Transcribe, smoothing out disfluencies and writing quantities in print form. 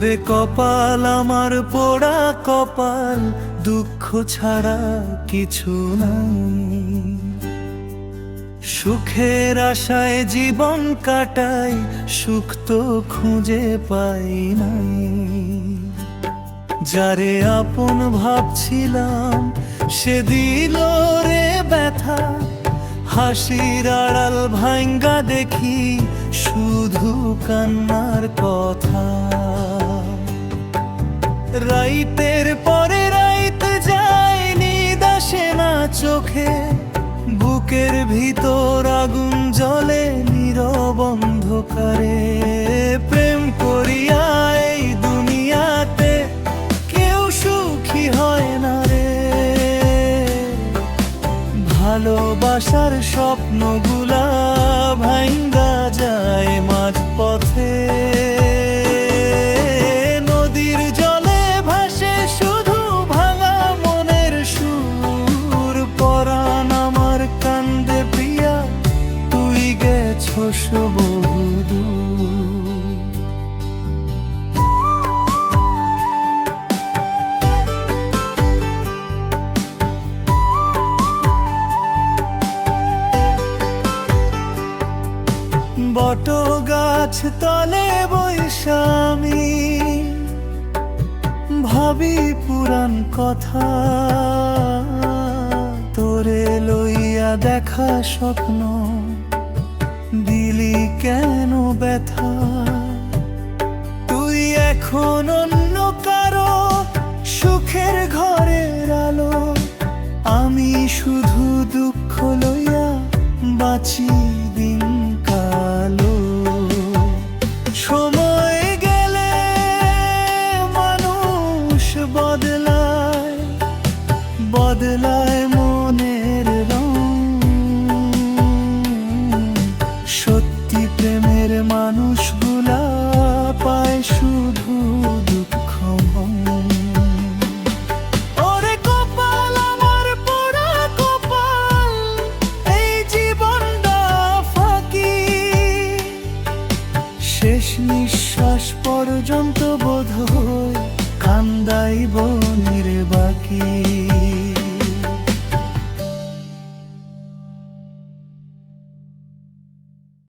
ওরে কপাল আমার পোড়া কপাল, দুঃখ ছাড়া কিছু নাই। সুখের আশায় জীবন কাটাই, সুখ তো খুঁজে পাই নাই। যারে আপন ভাবছিলাম সে দিল রে ব্যথা, হাসির আড়াল ভাঙ্গা দেখি শুধু কান্নার কথা। রাইতের পরে রাইত যায়, নিদ আসে না চোখে, বুকের ভিতর আগুন জ্বলে নীরব অন্ধকারে। প্রেম করিয়া এই দুনিয়াতে কেউ সুখী হয় না রে, ভালোবাসার স্বপ্নগুলা ভাঙ্গা যায় মাঝ পথে। নদীর জলে ভাসে শুধু ভাঙা মনের সুর, পরাণ আমার কান্দে প্রিয়া তুই গেছস বহুদূর। বট গাছ তলে বৈশা আমি ভাবি পুরান কথা, তোরে লইয়া দেখা স্বপ্ন দিলি কেন ব্যথা। তুই এখন অন্য কারো সুখের ঘরের আলো, আমি শুধু দুঃখ লইয়া বাঁচি দিন কালো। সময় গেলে মানুষ বদলায়, বদলায় মনের রং। সত্যি প্রেমের মানুষগুলা পায় শুধু দুঃখ। ওরে কপাল আমার পোড়া কপাল, এই জীবনটা ফাঁকি, শেষ নিঃশ্বাস পর্যন্ত